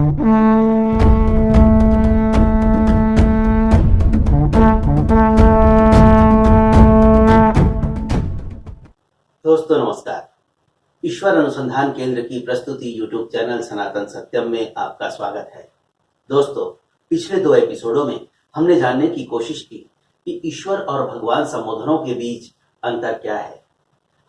दोस्तों नमस्कार। ईश्वर अनुसंधान केंद्र की प्रस्तुति यूट्यूब चैनल सनातन सत्यम में आपका स्वागत है। दोस्तों, पिछले 2 एपिसोडों में हमने जानने की कोशिश की कि ईश्वर और भगवान संबोधनों के बीच अंतर क्या है।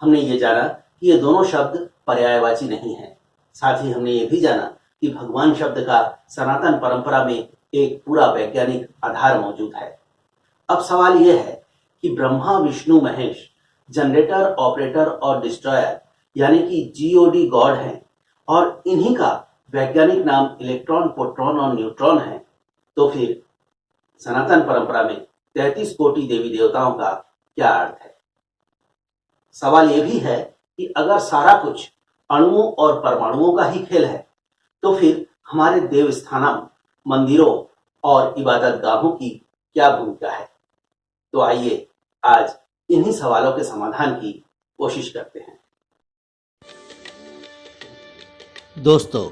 हमने ये जाना कि ये दोनों शब्द पर्यायवाची नहीं हैं। साथ ही हमने ये भी जाना कि भगवान शब्द का सनातन परंपरा में एक पूरा वैज्ञानिक आधार मौजूद है। अब सवाल यह है कि ब्रह्मा विष्णु महेश जनरेटर, ऑपरेटर और डिस्ट्रॉयर यानी कि जीओडी गॉड हैं और इन्हीं का वैज्ञानिक नाम इलेक्ट्रॉन, प्रोटॉन और न्यूट्रॉन है, तो फिर सनातन परंपरा में 33 कोटि देवी देवताओं का क्या अर्थ है। सवाल यह भी है कि अगर सारा कुछ अणुओं और परमाणुओं का ही खेल है तो फिर हमारे देवस्थानम, मंदिरों और इबादत गाहों की क्या भूमिका है। तो आइए आज इन्हीं सवालों के समाधान की कोशिश करते हैं। दोस्तों,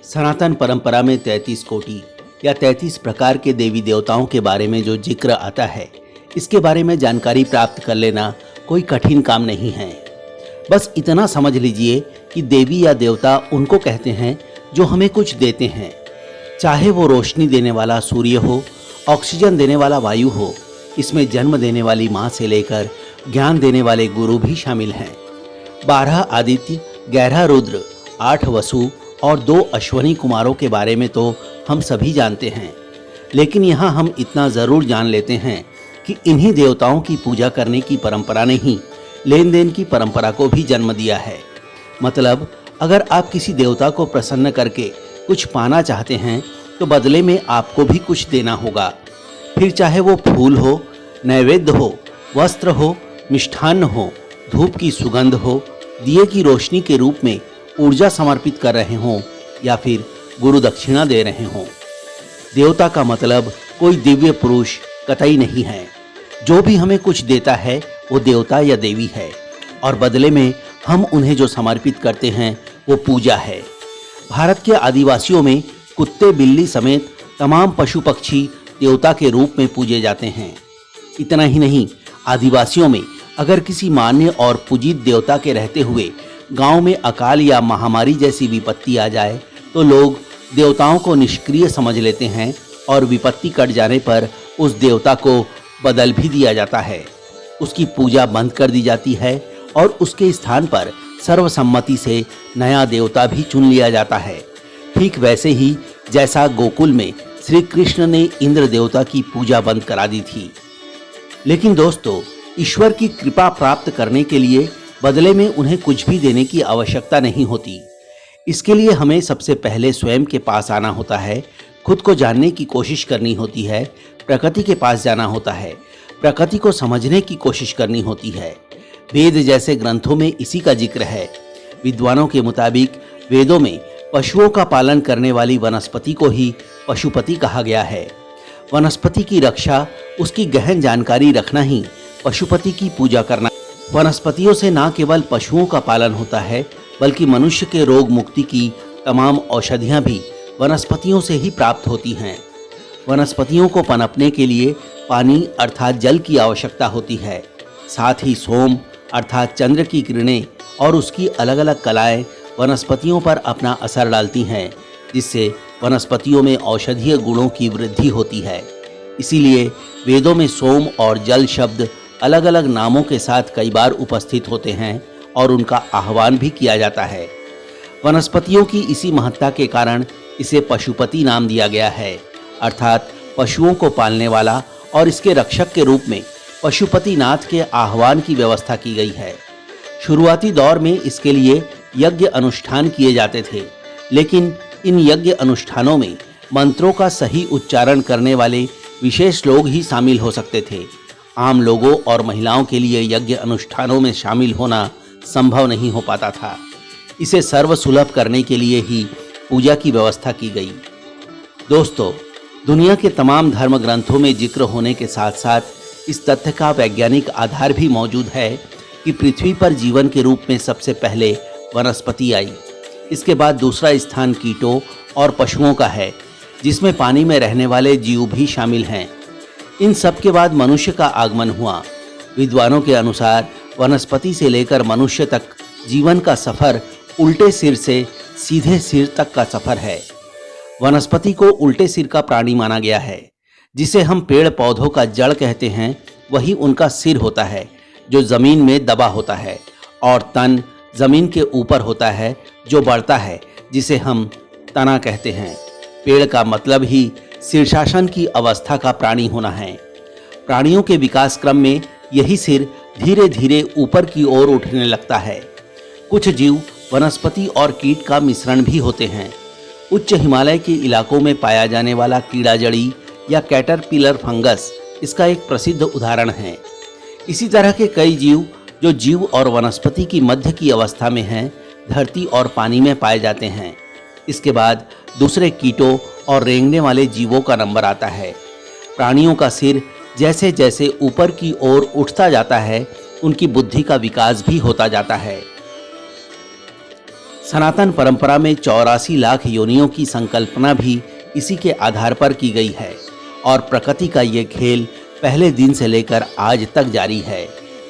सनातन परंपरा में 33 कोटि या 33 प्रकार के देवी देवताओं के बारे में जो जिक्र आता है, इसके बारे में जानकारी प्राप्त कर लेना कोई कठिन काम नहीं है। बस इतना समझ लीजिए कि देवी या देवता उनको कहते हैं जो हमें कुछ देते हैं, चाहे वो रोशनी देने वाला सूर्य हो, ऑक्सीजन देने वाला वायु हो, इसमें जन्म देने वाली माँ से लेकर ज्ञान देने वाले गुरु भी शामिल हैं। 12 आदित्य, 11 रुद्र, 8 वसु और 2 अश्वनी कुमारों के बारे में तो हम सभी जानते हैं, लेकिन यहाँ हम इतना ज़रूर जान लेते हैं कि इन्हीं देवताओं की पूजा करने की परंपरा ने ही लेन देन की परंपरा को भी जन्म दिया है। मतलब अगर आप किसी देवता को प्रसन्न करके कुछ पाना चाहते हैं तो बदले में आपको भी कुछ देना होगा। फिर चाहे वो फूल हो, नैवेद्य हो, वस्त्र हो, मिष्ठान्न हो, धूप की सुगंध हो, दिए की रोशनी के रूप में ऊर्जा समर्पित कर रहे हों या फिर गुरु दक्षिणा दे रहे हों। देवता का मतलब कोई दिव्य पुरुष कतई नहीं है। जो भी हमें कुछ देता है वो देवता या देवी है और बदले में हम उन्हें जो समर्पित करते हैं वो पूजा है। भारत के आदिवासियों में कुत्ते, बिल्ली समेत तमाम पशु पक्षी देवता के रूप में पूजे जाते हैं। इतना ही नहीं, आदिवासियों में अगर किसी मान्य और पूजित देवता के रहते हुए गांव में अकाल या महामारी जैसी विपत्ति आ जाए तो लोग देवताओं को निष्क्रिय समझ लेते हैं और विपत्ति कट जाने पर उस देवता को बदल भी दिया जाता है। उसकी पूजा बंद कर दी जाती है और उसके स्थान पर सर्वसम्मति से नया देवता भी चुन लिया जाता है। ठीक वैसे ही जैसा गोकुल में श्री कृष्ण ने इंद्र देवता की पूजा बंद करा दी थी। लेकिन दोस्तों, ईश्वर की कृपा प्राप्त करने के लिए बदले में उन्हें कुछ भी देने की आवश्यकता नहीं होती। इसके लिए हमें सबसे पहले स्वयं के पास आना होता है, खुद को जानने की कोशिश करनी होती है, प्रकृति के पास जाना होता है, प्रकृति को समझने की कोशिश करनी होती है। वेद जैसे ग्रंथों में इसी का जिक्र है। विद्वानों के मुताबिक वेदों में पशुओं का पालन करने वाली वनस्पति को ही पशुपति कहा गया है। वनस्पति की रक्षा, उसकी गहन जानकारी रखना ही पशुपति की पूजा करना। वनस्पतियों से न केवल पशुओं का पालन होता है बल्कि मनुष्य के रोग मुक्ति की तमाम औषधियाँ भी वनस्पतियों से ही प्राप्त होती हैं। वनस्पतियों को पनपने के लिए पानी अर्थात जल की आवश्यकता होती है। साथ ही सोम अर्थात चंद्र की किरणें और उसकी अलग अलग कलाएं वनस्पतियों पर अपना असर डालती हैं, जिससे वनस्पतियों में औषधीय गुणों की वृद्धि होती है। इसीलिए वेदों में सोम और जल शब्द अलग अलग नामों के साथ कई बार उपस्थित होते हैं और उनका आह्वान भी किया जाता है। वनस्पतियों की इसी महत्ता के कारण इसे पशुपति नाम दिया गया है, अर्थात पशुओं को पालने वाला, और इसके रक्षक के रूप में पशुपतिनाथ के आह्वान की व्यवस्था की गई है। शुरुआती दौर में इसके लिए यज्ञ अनुष्ठान किए जाते थे, लेकिन इन यज्ञ अनुष्ठानों में मंत्रों का सही उच्चारण करने वाले विशेष लोग ही शामिल हो सकते थे। आम लोगों और महिलाओं के लिए यज्ञ अनुष्ठानों में शामिल होना संभव नहीं हो पाता था। इसे सर्वसुलभ करने के लिए ही पूजा की व्यवस्था की गई। दोस्तों, दुनिया के तमाम धर्म ग्रंथों में जिक्र होने के साथ साथ इस तथ्य का वैज्ञानिक आधार भी मौजूद है कि पृथ्वी पर जीवन के रूप में सबसे पहले वनस्पति आई। इसके बाद दूसरा स्थान कीटों और पशुओं का है, जिसमें पानी में रहने वाले जीव भी शामिल हैं। इन सब के बाद मनुष्य का आगमन हुआ। विद्वानों के अनुसार वनस्पति से लेकर मनुष्य तक जीवन का सफर उल्टे सिर से सीधे सिर तक का सफर है। वनस्पति को उल्टे सिर का प्राणी माना गया है। जिसे हम पेड़ पौधों का जड़ कहते हैं, वही उनका सिर होता है, जो जमीन में दबा होता है, और तन जमीन के ऊपर होता है, जो बढ़ता है, जिसे हम तना कहते हैं। पेड़ का मतलब ही शीर्षासन की अवस्था का प्राणी होना है। प्राणियों के विकास क्रम में यही सिर धीरे धीरे ऊपर की ओर उठने लगता है। कुछ जीव वनस्पति और कीट का मिश्रण भी होते हैं। उच्च हिमालय के इलाकों में पाया जाने वाला कीड़ा जड़ी या कैटरपिलर फंगस इसका एक प्रसिद्ध उदाहरण है। इसी तरह के कई जीव जो जीव और वनस्पति की मध्य की अवस्था में हैं, धरती और पानी में पाए जाते हैं। इसके बाद दूसरे कीटों और रेंगने वाले जीवों का नंबर आता है। प्राणियों का सिर जैसे जैसे ऊपर की ओर उठता जाता है, उनकी बुद्धि का विकास भी होता जाता है। सनातन परंपरा में 84 लाख योनियों की संकल्पना भी इसी के आधार पर की गई है, और प्रकृति का ये खेल पहले दिन से लेकर आज तक जारी है।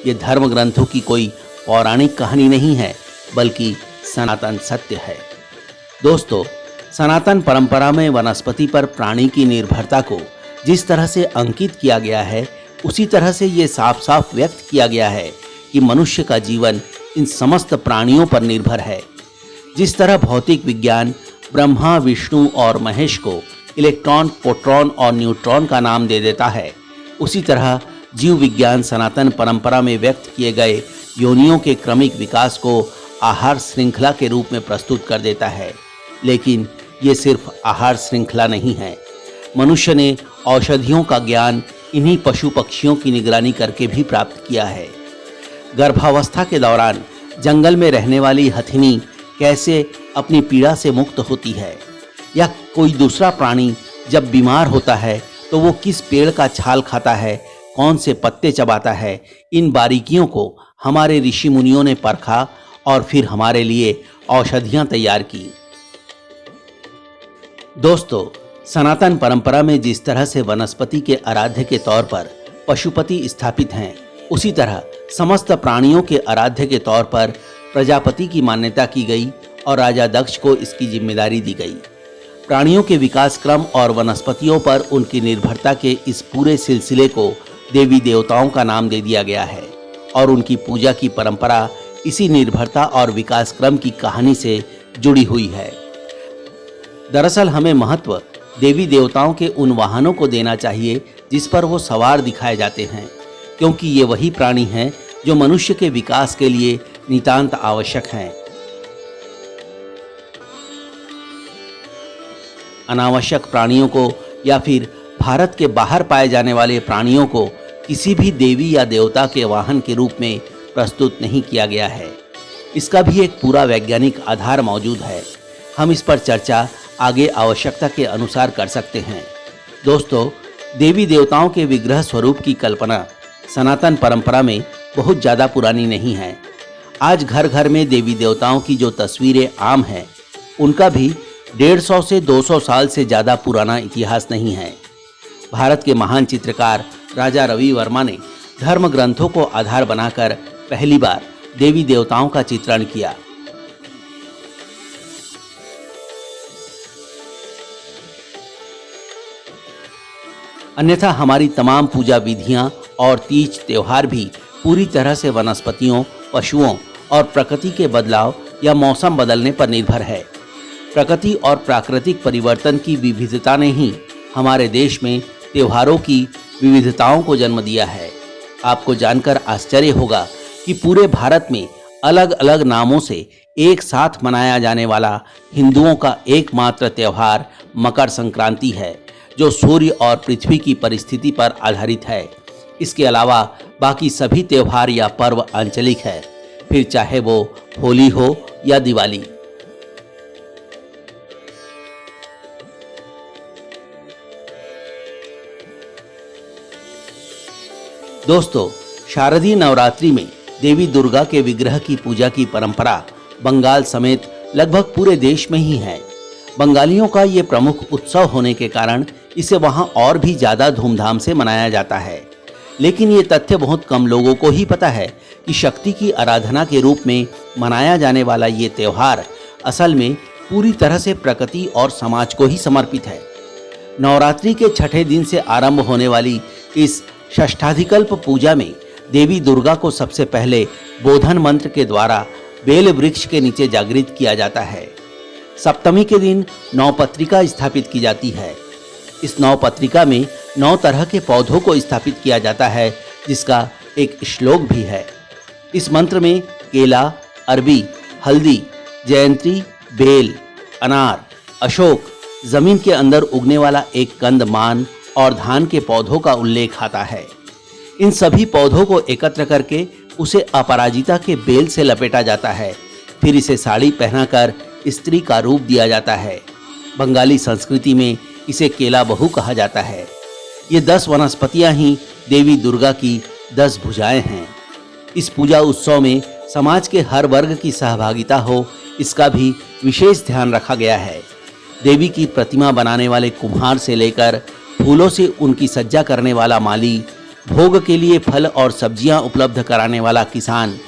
ये धर्म ग्रंथों की कोई पौराणिक कहानी नहीं है, बल्कि सनातन सत्य है। दोस्तों, सनातन परंपरा में वनस्पति पर प्राणी की निर्भरता को जिस तरह से अंकित किया गया है, उसी तरह से ये साफ साफ व्यक्त किया गया है कि मनुष्य का जीवन इन समस्त प्राणियों पर निर्भर है। जिस तरह भौतिक विज्ञान ब्रह्मा, विष्णु और महेश को इलेक्ट्रॉन, प्रोटॉन और न्यूट्रॉन का नाम दे देता है, उसी तरह जीव विज्ञान सनातन परंपरा में व्यक्त किए गए योनियों के क्रमिक विकास को आहार श्रृंखला के रूप में प्रस्तुत कर देता है। लेकिन ये सिर्फ आहार श्रृंखला नहीं है। मनुष्य ने औषधियों का ज्ञान इन्हीं पशु पक्षियों की निगरानी करके भी प्राप्त किया है। गर्भावस्था के दौरान जंगल में रहने वाली हथिनी कैसे अपनी पीड़ा से मुक्त होती है, या कोई दूसरा प्राणी जब बीमार होता है तो वो किस पेड़ का छाल खाता है, कौन से पत्ते चबाता है, इन बारीकियों को हमारे ऋषि मुनियों ने परखा और फिर हमारे लिए औषधियां तैयार की। दोस्तों, सनातन परंपरा में जिस तरह से वनस्पति के आराध्य के तौर पर पशुपति स्थापित हैं, उसी तरह समस्त प्राणियों के आराध्य के तौर पर प्रजापति की मान्यता की गई और राजा दक्ष को इसकी जिम्मेदारी दी गई। प्राणियों के विकास क्रम और वनस्पतियों पर उनकी निर्भरता के इस पूरे सिलसिले को देवी देवताओं का नाम दे दिया गया है, और उनकी पूजा की परंपरा इसी निर्भरता और विकास क्रम की कहानी से जुड़ी हुई है। दरअसल हमें महत्व देवी देवताओं के उन वाहनों को देना चाहिए जिस पर वो सवार दिखाए जाते हैं, क्योंकि ये वही प्राणी हैं जो मनुष्य के विकास के लिए नितांत आवश्यक हैं। अनावश्यक प्राणियों को या फिर भारत के बाहर पाए जाने वाले प्राणियों को किसी भी देवी या देवता के वाहन के रूप में प्रस्तुत नहीं किया गया है। इसका भी एक पूरा वैज्ञानिक आधार मौजूद है। हम इस पर चर्चा आगे आवश्यकता के अनुसार कर सकते हैं। दोस्तों, देवी देवताओं के विग्रह स्वरूप की कल्पना सनातन परंपरा में बहुत ज़्यादा पुरानी नहीं है। आज घर घर में देवी देवताओं की जो तस्वीरें आम हैं, उनका भी 150 से 200 साल से ज़्यादा पुराना इतिहास नहीं है। भारत के महान चित्रकार राजा रवि वर्मा ने धर्म ग्रंथों को आधार बनाकर पहली बार देवी देवताओं का चित्रण किया। अन्यथा हमारी तमाम पूजा विधियां और तीज त्योहार भी पूरी तरह से वनस्पतियों, पशुओं और प्रकृति के बदलाव या मौसम बदलने पर निर्भर है। प्रकृति और प्राकृतिक परिवर्तन की विविधता ने ही हमारे देश में त्योहारों की विविधताओं को जन्म दिया है। आपको जानकर आश्चर्य होगा कि पूरे भारत में अलग अलग नामों से एक साथ मनाया जाने वाला हिंदुओं का एकमात्र त्योहार मकर संक्रांति है, जो सूर्य और पृथ्वी की परिस्थिति पर आधारित है। इसके अलावा बाकी सभी त्योहार या पर्व आंचलिक है, फिर चाहे वो होली हो या दिवाली। दोस्तों, शारदीय नवरात्रि में देवी दुर्गा के विग्रह की पूजा की परंपरा बंगाल समेत लगभग पूरे देश में ही है। बंगालियों का ये प्रमुख उत्सव होने के कारण इसे वहां और भी ज्यादा धूमधाम से मनाया जाता है। लेकिन ये तथ्य बहुत कम लोगों को ही पता है कि शक्ति की आराधना के रूप में मनाया जाने वाला ये त्योहार असल में पूरी तरह से प्रकृति और समाज को ही समर्पित है। नवरात्रि के छठे दिन से आरंभ होने वाली इस षष्ठाधिकल्प पूजा में देवी दुर्गा को सबसे पहले बोधन मंत्र के द्वारा बेल वृक्ष के नीचे जागृत किया जाता है। सप्तमी के दिन नवपत्रिका स्थापित की जाती है। इस नवपत्रिका में 9 तरह के पौधों को स्थापित किया जाता है, जिसका एक श्लोक भी है। इस मंत्र में केला, अरबी, हल्दी, जयंती, बेल, अनार, अशोक, जमीन के अंदर उगने वाला एक कंद मान और धान के पौधों का उल्लेख आता है। इन सभी पौधों को एकत्र करके उसे अपराजिता के बेल से लपेटा जाता है। फिर इसे साड़ी पहनाकर स्त्री का रूप दिया जाता है। बंगाली संस्कृति में इसे केला बहू कहा जाता है। ये 10 वनस्पतियां ही देवी दुर्गा की 10 भुजाएं हैं। इस पूजा उत्सव में समाज के हर वर्ग की सहभागिता हो, इसका भी विशेष ध्यान रखा गया है। देवी की प्रतिमा बनाने वाले कुम्हार से लेकर फूलों से उनकी सज्जा करने वाला माली, भोग के लिए फल और सब्जियां उपलब्ध कराने वाला किसान,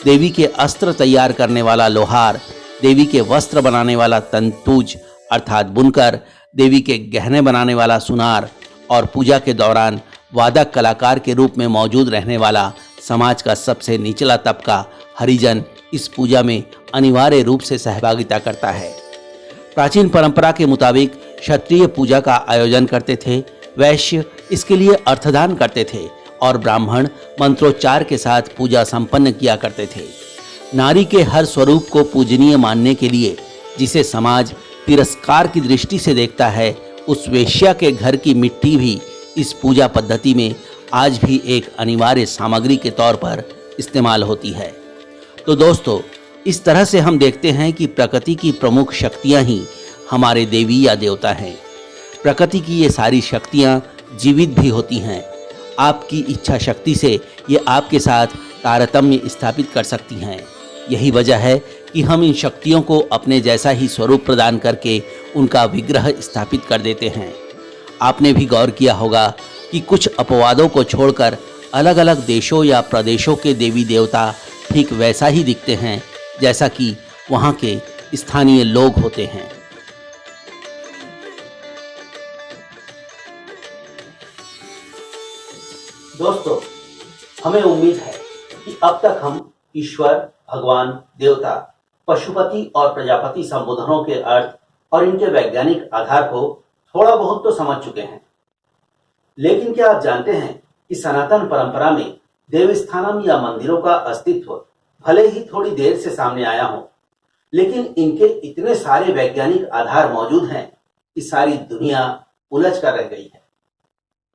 देवी के अस्त्र तैयार करने वाला लोहार, देवी के वस्त्र बनाने वाला तंतुज अर्थात बुनकर, देवी के गहने बनाने वाला सुनार और पूजा के दौरान वादक कलाकार के रूप में मौजूद रहने वाला समाज का सबसे निचला तबका हरिजन इस पूजा में अनिवार्य रूप से सहभागिता करता है। प्राचीन परंपरा के मुताबिक क्षत्रिय पूजा का आयोजन करते थे, वैश्य इसके लिए अर्थदान करते थे और ब्राह्मण मंत्रोच्चार के साथ पूजा संपन्न किया करते थे। नारी के हर स्वरूप को पूजनीय मानने के लिए, जिसे समाज तिरस्कार की दृष्टि से देखता है, उस वेश्या के घर की मिट्टी भी इस पूजा पद्धति में आज भी एक अनिवार्य सामग्री के तौर पर इस्तेमाल होती है। तो दोस्तों, इस तरह से हम देखते हैं कि प्रकृति की प्रमुख शक्तियां ही हमारे देवी या देवता हैं। प्रकृति की ये सारी शक्तियां जीवित भी होती हैं। आपकी इच्छा शक्ति से ये आपके साथ तारतम्य स्थापित कर सकती हैं। यही वजह है कि हम इन शक्तियों को अपने जैसा ही स्वरूप प्रदान करके उनका विग्रह स्थापित कर देते हैं। आपने भी गौर किया होगा कि कुछ अपवादों को छोड़कर अलग अलग देशों या प्रदेशों के देवी देवता ठीक वैसा ही दिखते हैं जैसा कि वहाँ के स्थानीय लोग होते हैं। दोस्तों, हमें उम्मीद है कि अब तक हम ईश्वर, भगवान, देवता, पशुपति और प्रजापति संबोधनों के अर्थ और इनके वैज्ञानिक आधार को थोड़ा बहुत तो समझ चुके हैं। लेकिन क्या आप जानते हैं कि सनातन परंपरा में देवस्थानम या मंदिरों का अस्तित्व भले ही थोड़ी देर से सामने आया हो, लेकिन इनके इतने सारे वैज्ञानिक आधार मौजूद हैं कि सारी दुनिया उलझ कर रह गई है।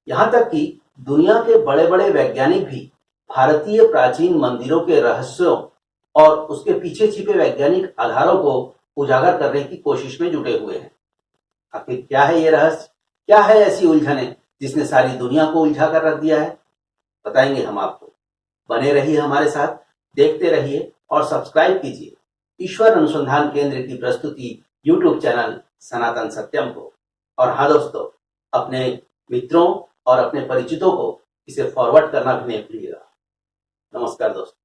यहाँ तक कि दुनिया के बड़े बड़े वैज्ञानिक भी भारतीय प्राचीन मंदिरों के रहस्यों और उसके पीछे छिपे वैज्ञानिक आधारों को उजागर करने की कोशिश में जुटे हुए हैं। आखिर क्या है ये रहस्य, क्या है ऐसी उलझने जिसने सारी दुनिया को उलझा कर रख दिया है, बताएंगे हम आपको। बने रहिए हमारे साथ, देखते रहिए और सब्सक्राइब कीजिए ईश्वर अनुसंधान केंद्र की प्रस्तुति यूट्यूब चैनल सनातन सत्यम को। और हाँ दोस्तों, अपने मित्रों और अपने परिचितों को इसे फॉरवर्ड करना भी नहीं भूलिएगा। नमस्कार दोस्तों।